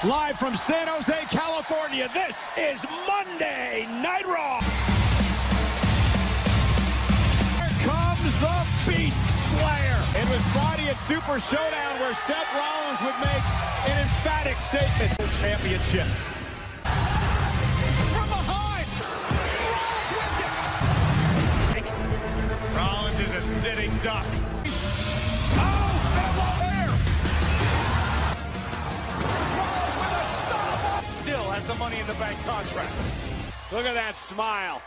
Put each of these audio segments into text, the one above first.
Live from San Jose, California, this is Monday Night Raw. Here comes the Beast Slayer. It was Friday at Super Showdown where Seth Rollins would make an emphatic statement. Championship. From behind, Rollins with it. Rollins is a sitting duck. Still has the Money in the Bank contract. Look at that smile.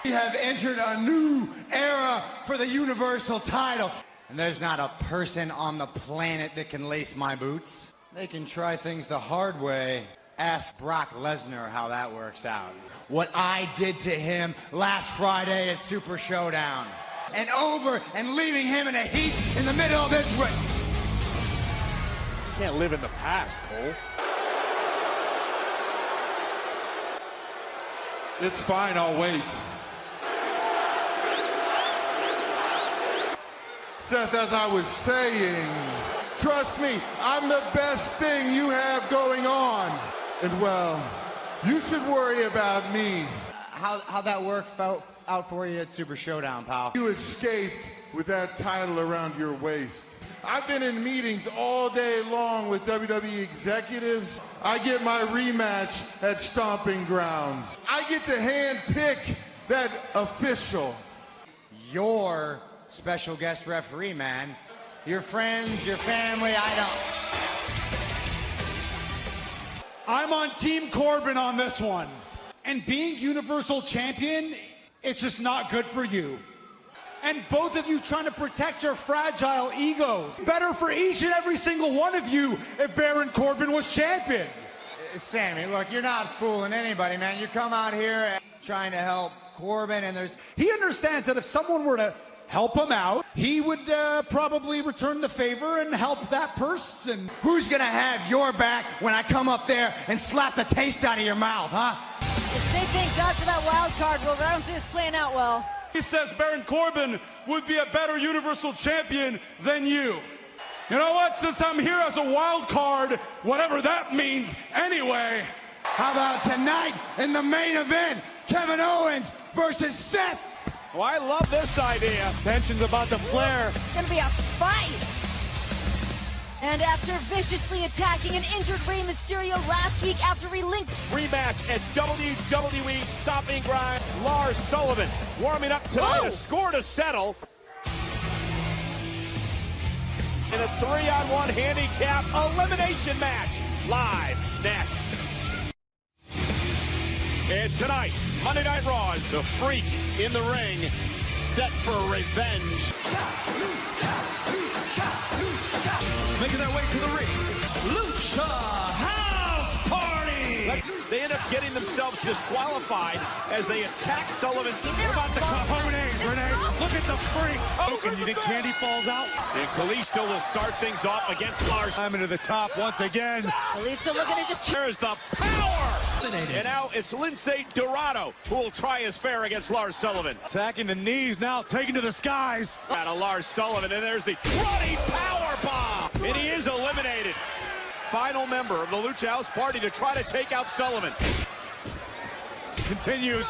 We have entered a new era for the Universal title. And there's not a person on the planet that can lace my boots. They can try things the hard way. Ask Brock Lesnar how that works out. What I did to him last Friday at Super Showdown. And over and leaving him in a heap in the middle of this ring. You can't live in the past, Cole. It's fine, I'll wait. Seth, as I was saying, trust me, I'm the best thing you have going on. And well, you should worry about me. How that worked out for you at Super Showdown, pal? You escaped with that title around your waist. I've been in meetings all day long with WWE executives. I get my rematch at Stomping Grounds. I get to hand pick that official. Your special guest referee, man. Your friends, your family, I don't. I'm on Team Corbin on this one. And being Universal Champion, it's just not good for you. And both of you trying to protect your fragile egos. Better for each and every single one of you if Baron Corbin was champion. Sammy, look, you're not fooling anybody, man. You come out here trying to help Corbin, and there's... He understands that if someone were to help him out, he would probably return the favor and help that person. Who's gonna have your back when I come up there and slap the taste out of your mouth, huh? Say thank God for that wild card, but I don't see this playing out well. He says Baron Corbin would be a better Universal Champion than you. You know what? Since I'm here as a wild card, whatever that means anyway. How about tonight in the main event, Kevin Owens versus Seth? Well, I love this idea. Tension's about to flare. It's gonna be a fight. And after viciously attacking an injured Rey Mysterio last week after rematch at WWE Stomping Grounds, Lars Sullivan warming up tonight. A score to settle. In a 3-on-1 handicap elimination match. Live next. And tonight, Monday Night Raw is the Freak in the ring, set for revenge. Making their way to the ring, Lucha House Party! They end up getting themselves disqualified as they attack Sullivan. What about the cojones, Renee? Look at the Freak! Oh, and you think Candy falls out? And Kalisto will start things off against Lars. Climbing to the top once again. Kalisto looking to just... There's the power! And now it's Lince Dorado who will try his fair against Lars Sullivan. Attacking the knees, now taking to the skies. Out of Lars Sullivan, and there's the running power bomb. And he is eliminated. Final member of the Lucha House Party to try to take out Sullivan. Continues.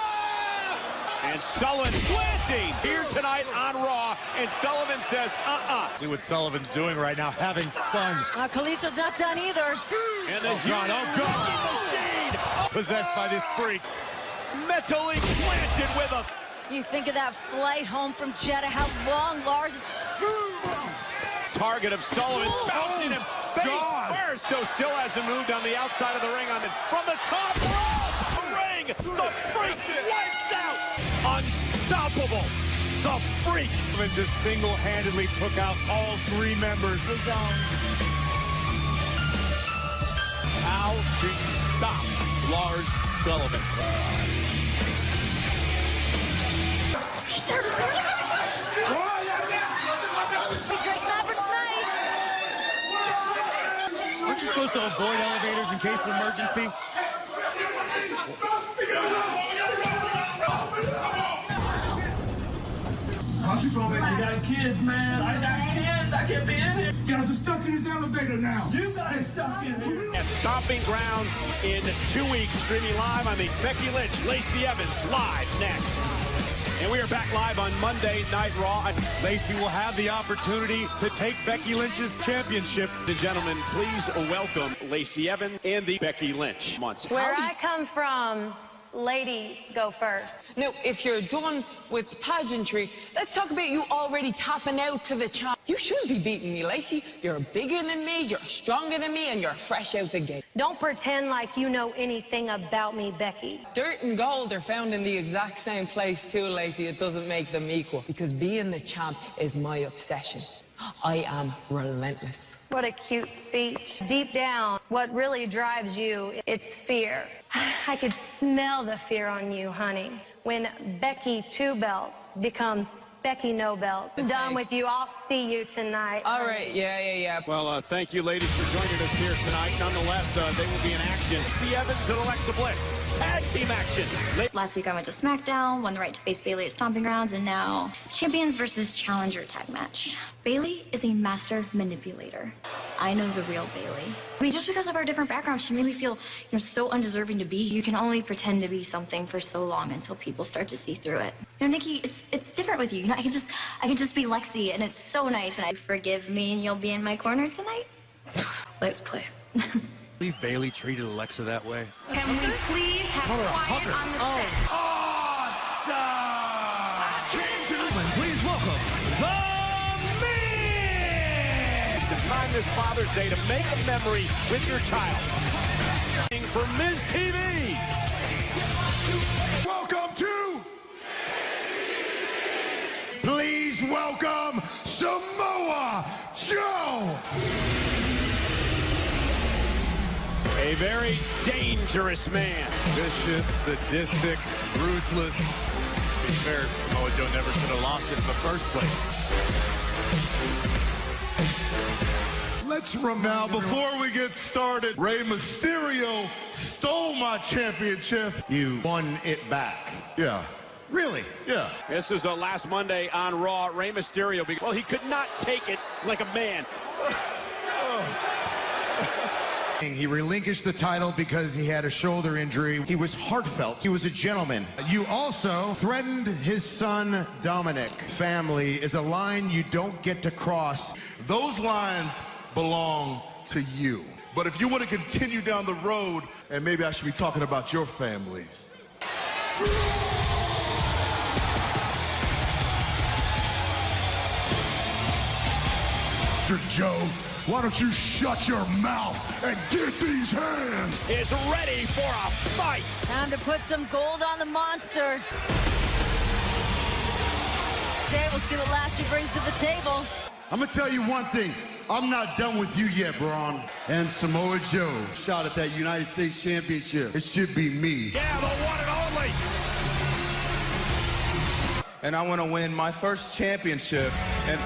And Sullivan planting here tonight on Raw. And Sullivan says, See what Sullivan's doing right now, having fun. Kalisto's not done either. And the machine. Possessed by this Freak. Mentally planted with a... You think of that flight home from Jeddah, how long Lars is... Target of Sullivan, bouncing him face first. Though still hasn't moved on the outside of the ring. From the top rope, the ring, the Freak lights out. Unstoppable, the Freak. And just single-handedly took out all 3 members. How do you stop Lars Sullivan? Drake Maverick's night. Aren't you supposed to avoid elevators in case of emergency? you go, baby? I got kids, man. I got kids. I can't be in here. You guys are stuck in this elevator now. You guys stuck in here. At Stomping Grounds in 2 weeks, streaming live on the Becky Lynch, Lacey Evans, live next. And we are back live on Monday Night Raw. Lacey will have the opportunity to take Becky Lynch's championship. The gentlemen, please welcome Lacey Evans and the Becky Lynch. Where I come from, ladies go first. Now, if you're done with pageantry, let's talk about you already tapping out to the champ. You shouldn't be beating me, Lacey. You're bigger than me, you're stronger than me, and you're fresh out the gate. Don't pretend like you know anything about me, Becky. Dirt and gold are found in the exact same place too, Lacey. It doesn't make them equal. Because being the champ is my obsession. I am relentless. What a cute speech. Deep down, what really drives you, it's fear. I could smell the fear on you, honey. When Becky Two Belts becomes Becky No Belts. I'm done with you. I'll see you tonight. All right, yeah. Well, thank you, ladies, for joining us here tonight. Nonetheless, they will be in action. Lacey Evans and Alexa Bliss. Tag team action. Last week I went to SmackDown, won the right to face Bayley at Stomping Grounds, and now Champions versus Challenger tag match. Bayley is a master manipulator. I know the real Bayley. I mean, just because of our different backgrounds, she made me feel, so undeserving to be. You can only pretend to be something for so long until people start to see through it. Nikki, it's different with you. I can just be Lexi, and it's so nice. And forgive me, and you'll be in my corner tonight. Let's play. Believe Bayley treated Alexa that way. Can we please have quiet on the set? Awesome! Please welcome the Miz! Some time this Father's Day to make a memory with your child. For Miz TV. Welcome to... Please welcome Samoa Joe! A very dangerous man. Vicious, sadistic, ruthless. To be fair, Samoa Joe never should have lost it in the first place. Let's remember. Now, before we get started, Rey Mysterio stole my championship. You won it back. Yeah. Really? Yeah. This was last Monday on Raw. Rey Mysterio, well, he could not take it like a man. He relinquished the title because he had a shoulder injury. He was heartfelt. He was a gentleman. You also threatened his son, Dominic. Family is a line you don't get to cross. Those lines belong to you. But if you want to continue down the road, and maybe I should be talking about your family. Joe, why don't you shut your mouth and get these hands? Is ready for a fight. Time to put some gold on the monster. Today we'll see what Lashley brings to the table. I'm gonna tell you one thing. I'm not done with you yet, Braun. And Samoa Joe shot at that United States Championship. It should be me. Yeah, the one and only. And I want to win my first championship. And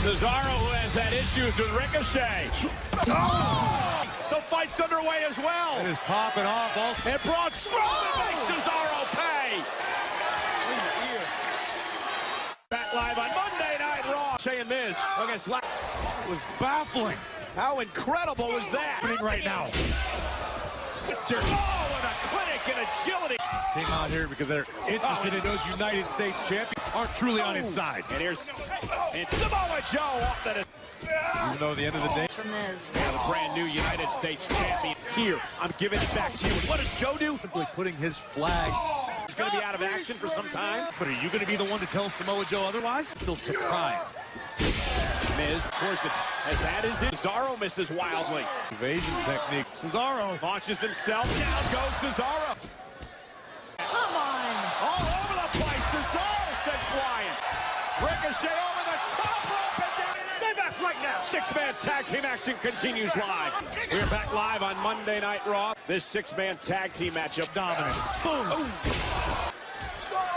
Cesaro, who has had issues with Ricochet. Oh! The fight's underway as well. It is popping off. And Braun Strowman makes Cesaro pay. Back live on Monday Night Raw. Shea and Miz against It was baffling. How incredible was that? Right now. Oh, what a clinic and agility. Came out here because they're interested in those United States champions. Aren't truly on his side. And here's Samoa Joe off the... Even though at the end of the day... For Miz. Yeah, the brand new United States champion. Here, I'm giving it back to you. What does Joe do? Simply putting his flag... He's going to be out of action for some time. But are you going to be the one to tell Samoa Joe otherwise? Still surprised. Miz, of course, has had his hit. Cesaro misses wildly. Evasion technique. Cesaro launches himself. Down goes Cesaro. Come on. All over the place. Cesaro sent flying. Ricochet over the top rope and down. Stay back right now. Six-man tag team action continues live. We're back live on Monday Night Raw. This six-man tag team matchup dominant. Boom.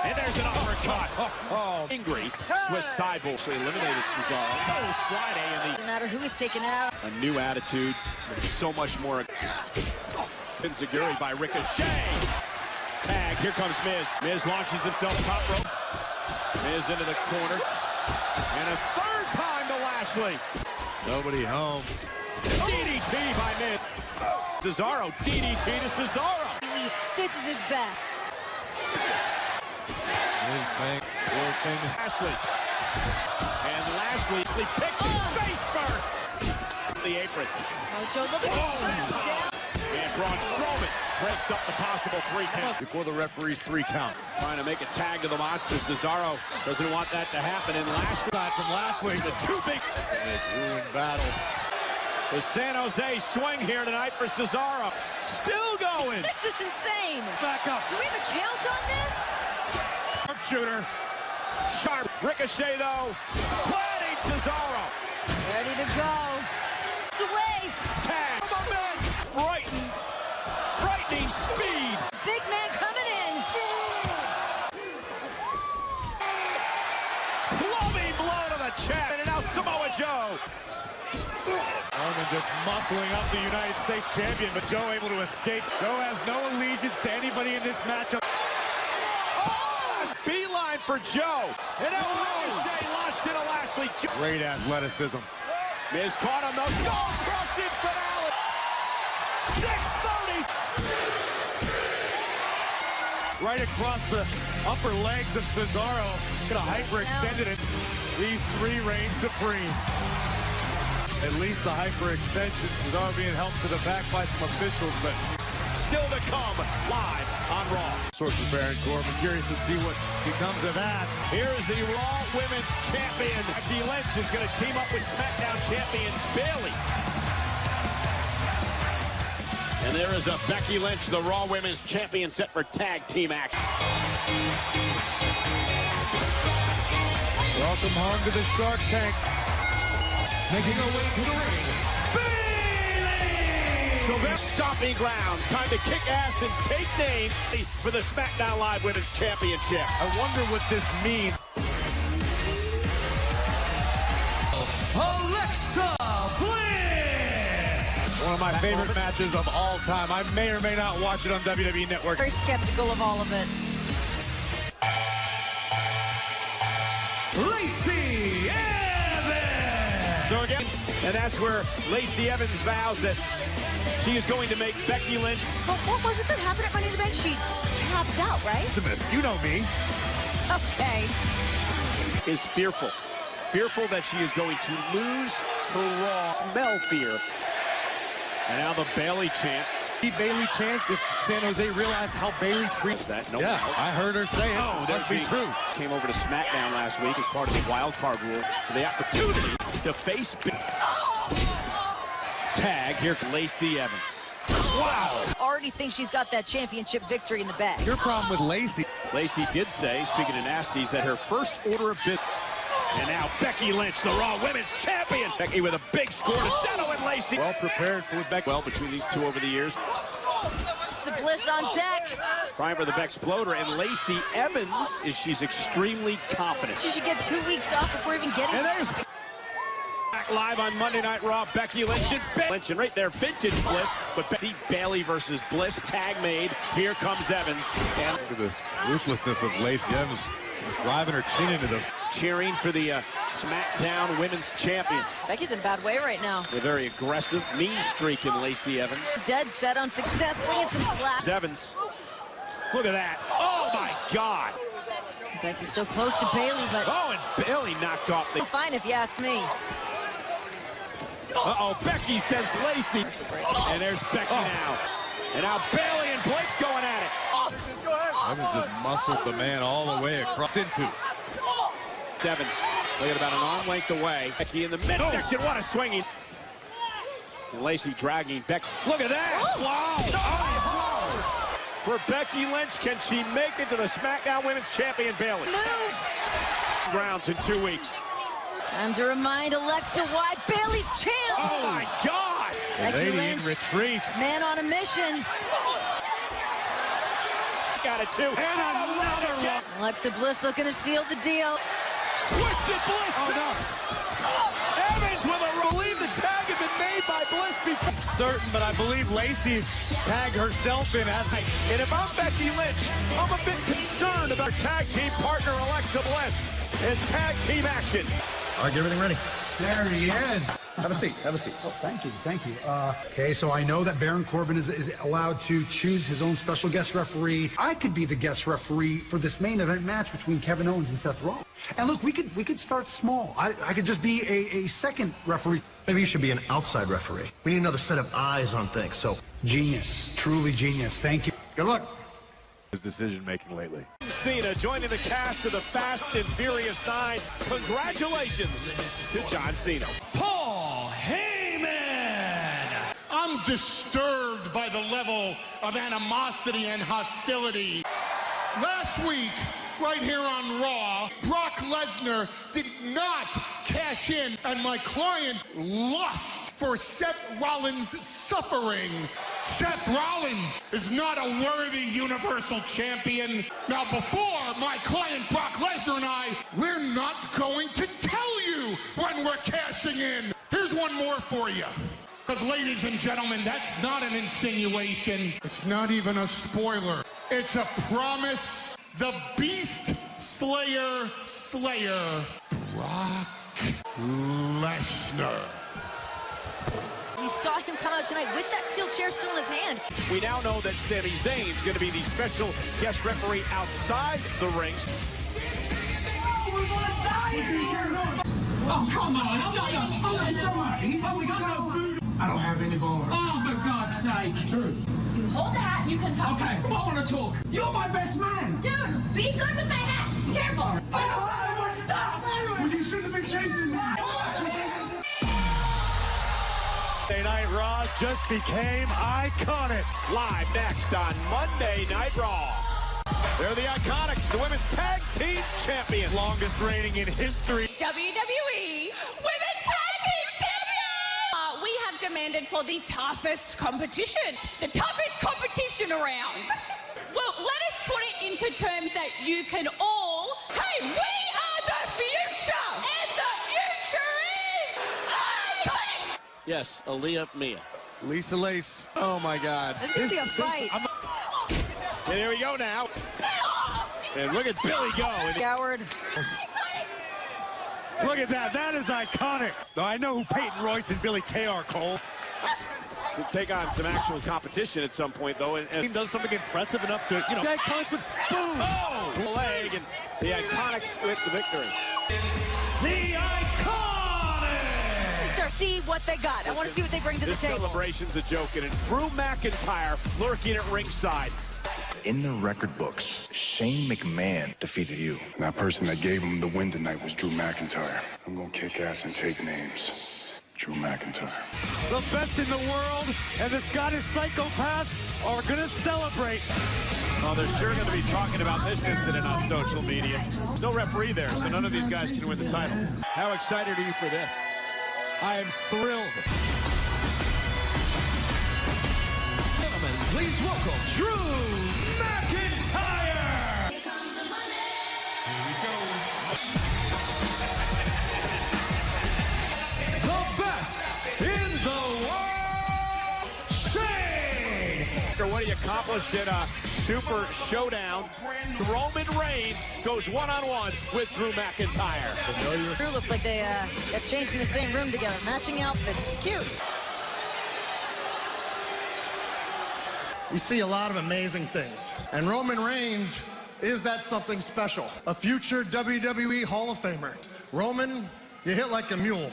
And there's an uppercut. Angry. Swiss sideboard. Eliminated Cesaro. Friday in the... Doesn't matter who he's taking out. A new attitude. So much more. Pinzaguri by Ricochet. Tag. Here comes Miz. Miz launches himself top rope. Miz into the corner. And a third time to Lashley. Nobody home. DDT by Miz. Cesaro, DDT to Cesaro. This is his best. Miz bank, world famous. Lashley. And Lashley picked him face first. The apron. Mojo looking to shut him down. And Braun Strowman breaks up the possible 3 count. Before the referee's 3 count. Trying to make a tag to the monster. Cesaro doesn't want that to happen. And Lashley from last week, the 2 big Ruined battle. The San Jose swing here tonight for Cesaro. Still going. This is insane. Back up. Do we have a count on this? Sharpshooter. Sharp. Ricochet, though. Planting Cesaro. Ready to go. It's away. Tag. Frightening speed. Big man coming in. Clubbing blow to the chest. And now Samoa Joe. Roman just muscling up the United States champion, but Joe able to escape. Joe has no allegiance to anybody in this matchup. Oh, beeline for Joe. And now Ricochet launched into Lashley. Great athleticism. Miz caught him, though. Skull crushing finale. 630. Right across the upper legs of Cesaro. Could have hyperextended it. These 3 reign supreme. At least the hyperextension. Cesaro being helped to the back by some officials, but still to come live on Raw. Source with Baron Corbin. Curious to see what becomes of that. Here is the Raw Women's Champion. Becky Lynch is going to team up with SmackDown Champion Bayley. And there is a Becky Lynch, the Raw Women's Champion, set for tag team action. Welcome home to the Shark Tank. Making her way to the ring, Bayley! So they're stomping grounds. Time to kick ass and take names for the SmackDown Live Women's Championship. I wonder what this means. Alexa Bliss! One of my favorite matches of all time. I may or may not watch it on WWE Network. Very skeptical of all of it. Lacey Evans! So again, and that's where Lacey Evans vows that she is going to make Becky Lynch. But what was it that happened at Money in the Bank? She tapped out, right? You know me. Okay. Is fearful. Fearful that she is going to lose her Raw. Smell fear. And now the Bayley chant. Bayley chants if San Jose realized how Bayley treats that. No yeah, doubt. I heard her say it. Oh, must be true. Came over to SmackDown last week as part of the wild card rule for the opportunity to face tag here Lacey Evans. Wow. Already thinks she's got that championship victory in the bag. Your problem with Lacey. Lacey did say, speaking of nasties, that her first order of business. And now Becky Lynch, the Raw Women's Champion. Becky with a big score to settle with Lacey. Well prepared for Becky. Well, between these two over the years. It's a Bliss on deck. Trying for the Bexploder, and Lacey Evans she's extremely confident. She should get 2 weeks off before even getting. And there's back live on Monday Night Raw. Becky Lynch and Lynch, and right there, vintage Bliss. But Bayley versus Bliss, tag made. Here comes Evans. And look at this ruthlessness of Lacey Evans. Just driving her chin into them. Cheering for the SmackDown Women's Champion. Becky's in a bad way right now. A very aggressive, mean streak in Lacey Evans. Dead set on success, bringing some class. Evans. Look at that. Oh, my God. Becky's so close to Bayley, but... Oh, and Bayley knocked off the... Fine, if you ask me. Uh-oh, Becky sends Lacey. And there's Becky now. And now Bayley and Bliss going at it. Evans just muscled the man all the way across into. Evans, look at about an arm length away. Becky in the midsection, what a swinging. And Lacey dragging Becky. Look at that! Wow! Oh. For Becky Lynch, can she make it to the SmackDown Women's Champion Bayley? Move! Rounds in 2 weeks. Time to remind Alexa why Bayley's champ. Oh my God! Becky Lady Lynch, in retreat. man on a mission. Got it too. And another one. Alexa Bliss looking to seal the deal. Twisted Bliss. Oh no. Evans with a believe the tag had been made by Bliss before. certain, but I believe Lacey tagged herself in. And if I'm Becky Lynch, I'm a bit concerned about her tag team partner Alexa Bliss in tag team action. All right, get everything ready. There he is. Have a seat. Have a seat. Oh, thank you. Thank you. Okay, so I know that Baron Corbin is allowed to choose his own special guest referee. I could be the guest referee for this main event match between Kevin Owens and Seth Rollins. And look, we could start small. I could just be a second referee. Maybe you should be an outside referee. We need another set of eyes on things, so. Genius. Truly genius. Thank you. Good luck. His decision-making lately. Cena joining the cast of the Fast and Furious 9. Congratulations to John Cena. Paul Heyman! I'm disturbed by the level of animosity and hostility. Last week, right here on Raw, Brock Lesnar did not cash in, and my client lost for Seth Rollins' suffering. Seth Rollins is not a worthy Universal Champion. Now, before my client Brock Lesnar and I, we're not going to tell you when we're cashing in. Here's one more for you. But ladies and gentlemen, that's not an insinuation. It's not even a spoiler. It's a promise. The Beast Slayer, Brock Lesnar. We saw him come out tonight with that steel chair still in his hand. We now know that Sami Zayn's going to be the special guest referee outside the rings. Oh, come on. I'm not dying. Oh, we got no food. I don't have any more. Oh, for God's sake. True. You hold the hat, you can talk. Okay, I want to talk. You're my best man. Dude, be good with the hat. Careful. I want to stop. Well, you shouldn't have been chasing me. Monday Night Raw just became iconic. Live next on Monday Night Raw. They're the Iconics, the women's tag team champion. Longest reigning in history. WWE Women's Tag Team Champion! We have demanded for the toughest competition. The toughest competition around. Well, let us put it into terms that you can all... Hey, we are the future! And the future is iconic! Yes, Aaliyah Mia. Lisa Lace. Oh, my God. This is going to be a fight. And here we go now. And look at Billy go. Coward. Look at that. That is iconic. Now, I know who Peyton Royce and Billy Kay are, Cole. To take on some actual competition at some point, though. And He does something impressive enough to, you know. the Iconics with boom. Oh! Leg, and the Iconics with the victory. The Iconics! See what they got. I want to see what they bring to the table. This celebration's a joke, and Drew McIntyre lurking at ringside. In the record books, Shane McMahon defeated you. And that person that gave him the win tonight was Drew McIntyre. I'm gonna kick ass and take names. Drew McIntyre. The best in the world and the Scottish psychopath are going to celebrate. Oh, they're sure going to be talking about this incident on social media. There's no referee there, so none of these guys can win the title. How excited are you for this? I am thrilled. Gentlemen, please welcome Drew McIntyre. Here comes the money. Here we go. The best in the world, Shane. What he accomplished in a Super Showdown. Roman Reigns goes one-on-one with Drew McIntyre. Drew looks like they got changed in the same room together. Matching outfits. Cute. We see a lot of amazing things. And Roman Reigns is that something special. A future WWE Hall of Famer. Roman, you hit like a mule.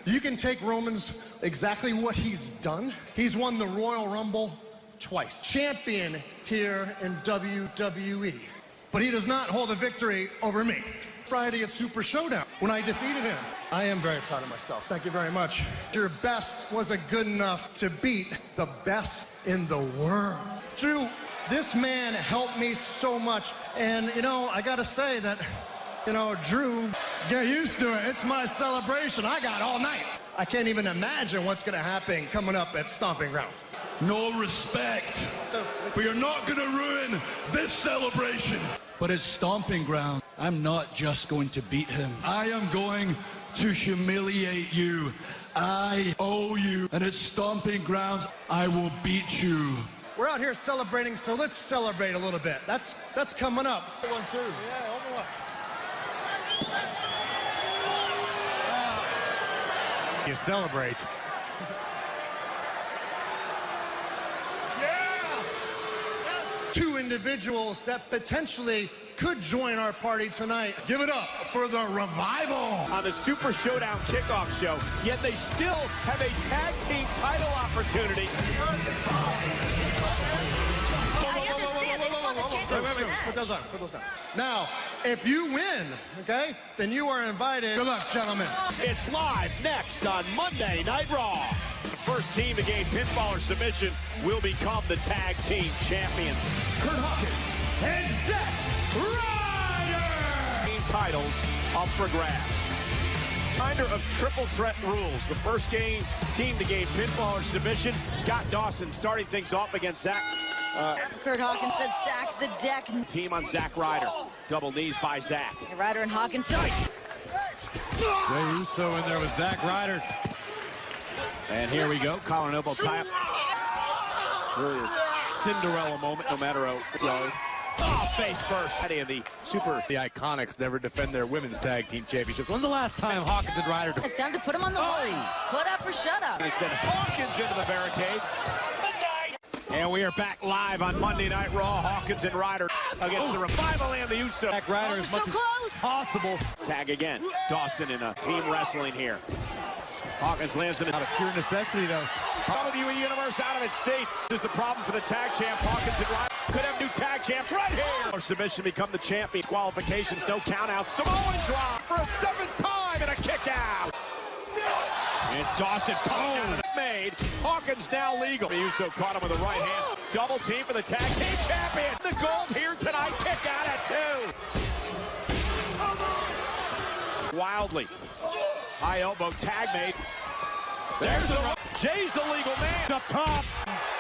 You can take Roman's exactly what he's done. He's won the Royal Rumble twice. Champion here in WWE. But he does not hold a victory over me. Friday at Super Showdown when I defeated him. I am very proud of myself. Thank you very much. Your best wasn't good enough to beat the best in the world. Drew, this man helped me so much. And, you know, I got to say that, you know, Drew, get used to it. It's my celebration. I got all night. I can't even imagine what's going to happen coming up at Stomping Ground. No respect. But you're not going to ruin this celebration. But it's Stomping Ground. I'm not just going to beat him. I am going to humiliate you. I owe you, and at Stomping Grounds, I will beat you. We're out here celebrating, so let's celebrate a little bit. That's coming up. One, two. Yeah, over what? You celebrate. Yeah! Two individuals that potentially could join our party tonight. Give it up for the Revival. On the Super Showdown kickoff show, yet they still have a tag team title opportunity. Put those on. Put those down. Now, if you win, okay, then you are invited. Good luck, gentlemen. It's live next on Monday Night Raw. The first team to gain pinfall or submission will become the tag team champions. Kurt Hawkins and Zack Ryder. Team titles up for grabs. Reminder of triple threat rules. The first team to gain pinfall or submission, Scott Dawson starting things off against Zack. Kurt Hawkins said stack the deck. Team on Zack Ryder. Double knees by Zack. Ryder and Hawkins. Jey Uso in there with Zack Ryder. And here we go. Collar and elbow tie up. Cinderella moment, no matter what. Oh, face first. And the Iconics never defend their women's tag team championships. When's the last time Hawkins and Ryder? It's time to put him on the line. Put up or shut up. They sent Hawkins into the barricade. And we are back live on Monday Night Raw. Hawkins and Ryder against the Revival and the Uso. Zack Ryder as much as possible. Tag again. Dawson in a team wrestling here. Hawkins lands in Out of pure necessity, though. WWE Universe out of its seats. This is the problem for the tag champs. Hawkins and Ryder could have new tag champs right here. Or submission become the champion. Qualifications, no countouts. Samoan drop for a 7th time and a kick out. And Dawson made. Hawkins now legal. Uso caught him with the right hand. Double team for the tag team champion. The gold here tonight. Kick out at 2. Wildly. High elbow tag made. There's the Jay's the legal man. Up top.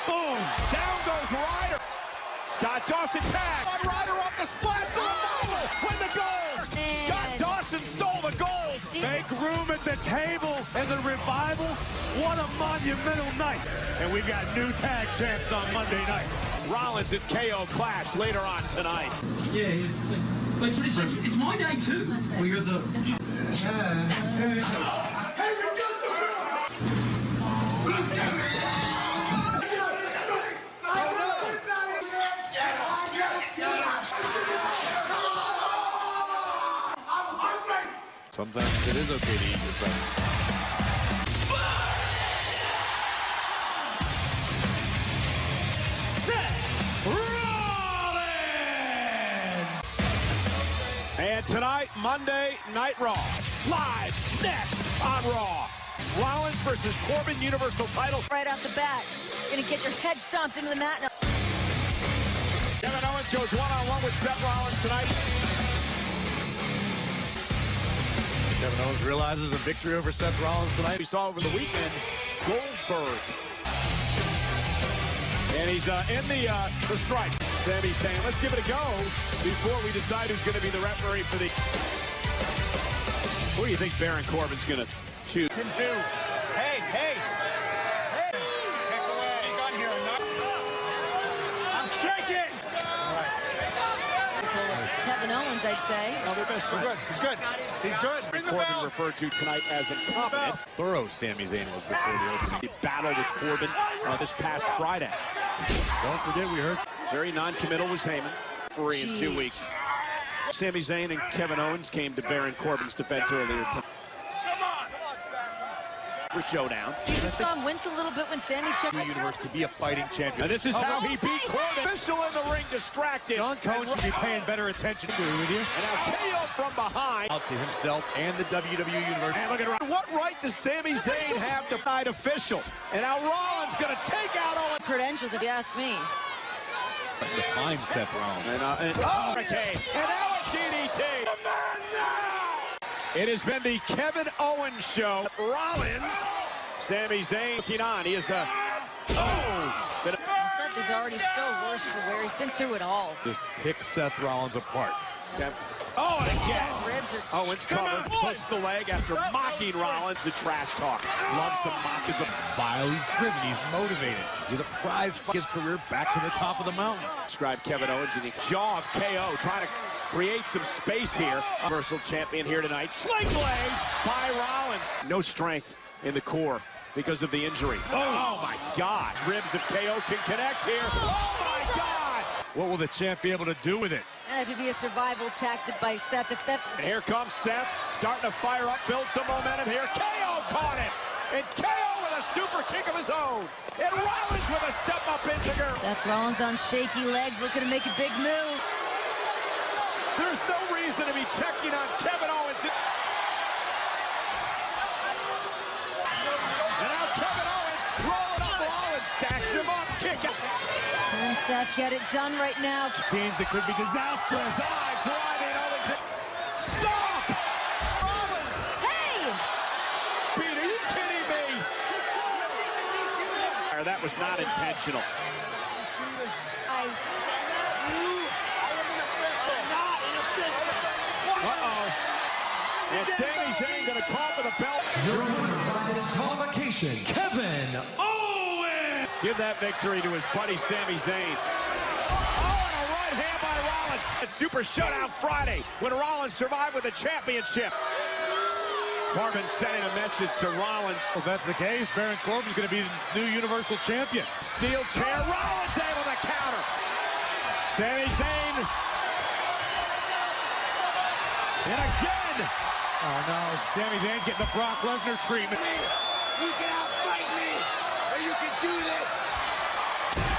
Boom. Down goes Ryder. Scott Dawson tag. On Ryder off the splash. Win the gold. Scott Dawson stole the gold. Make room at the table and the Revival. What a monumental night. And we've got new tag champs on Monday nights. Rollins and KO clash later on tonight. Yeah. Wait, so it's my day too. Well, you're the... Sometimes it is okay to eat your friends. And tonight, Monday Night Raw. Live next on Raw. Rollins versus Corbin Universal title. Right off the bat. You're going to get your head stomped into the mat now. Kevin Owens goes one-on-one with Seth Rollins tonight. Kevin Owens realizes a victory over Seth Rollins tonight. We saw over the weekend, Goldberg. And he's in the strike. Sammy's saying, let's give it a go before we decide who's going to be the referee for the... Who do you think Baron Corbin's going to choose? Him too. Hey. Take away. Gun here. I'm shaking. Kevin Owens, I'd say. No, they're best friends. He's good. Corbin referred to tonight as incompetent. Thorough Sami Zayn was before the opening. He battled with Corbin this past Friday. Don't forget, we heard very non-committal was Heyman. Free in 2 weeks. Sami Zayn and Kevin Owens came to Baron Corbin's defense earlier tonight. For showdown. You saw him wince a little bit when Sammy checked the universe to be a fighting champion. And this is how he beat Corbin. Official in the ring, distracted. John Cone should be paying better attention. Agree with you. And now KO from behind. Out to himself and the WWE universe. And look at what right does Sami Zayn have to fight official? And now Rollins going to take out all the credentials, if you ask me. Define Seth Rollins. And now a DDT. It has been the Kevin Owens show. Rollins, Sami Zayn looking on. He is Seth is already so worse for wear. He's been through it all. Just pick Seth Rollins apart. Yep. Oh, and again. Ribs are Owens covered, pushed the leg after mocking Rollins. The trash talk. Loves to mock his Vile, he's driven, he's motivated. He's a prize for his career back to the top of the mountain. Describe Kevin Owens in the jaw of KO, trying to create some space here. Universal champion here tonight. Sling blade by Rollins. No strength in the core because of the injury. Oh my God. Ribs of KO can connect here. Oh my God. What will the champ be able to do with it? That to be a survival tactic by Seth. And here comes Seth, starting to fire up, build some momentum here. KO caught it. And KO with a super kick of his own. And Rollins with a step-up injury. Seth Rollins on shaky legs, looking to make a big move. There's no reason to be checking on Kevin Owens. And now Kevin Owens rolling up Rollins, stacks him up, kick out. Can Seth get it done right now? Teams that could be disastrous. Driving Owens. Stop! Rollins! Hey! Pete, are you kidding me? That was not intentional. And Sami Zayn going to call for the belt. Your winner by disqualification, Kevin Owens. Give that victory to his buddy Sami Zayn. Oh, and a right hand by Rollins. It's Super Showdown Friday when Rollins survived with a championship. Corbin sending a message to Rollins. If that's the case, Baron Corbin's going to be the new Universal Champion. Steel chair. Rollins able to counter. Sami Zayn. And again. Oh no, Sami Zayn's getting the Brock Lesnar treatment. You can outfight me, or you can do this.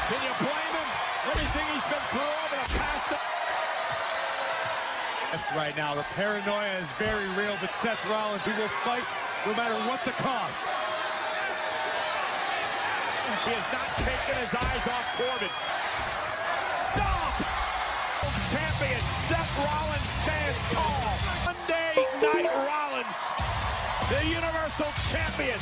Can you blame him? Everything he's been through over the past. Right now, the paranoia is very real, but Seth Rollins, who will fight no matter what the cost. He has not taken his eyes off Corbin. Stop! Champion Seth Rollins stands tall. Monday Night Rollins, the Universal Champion.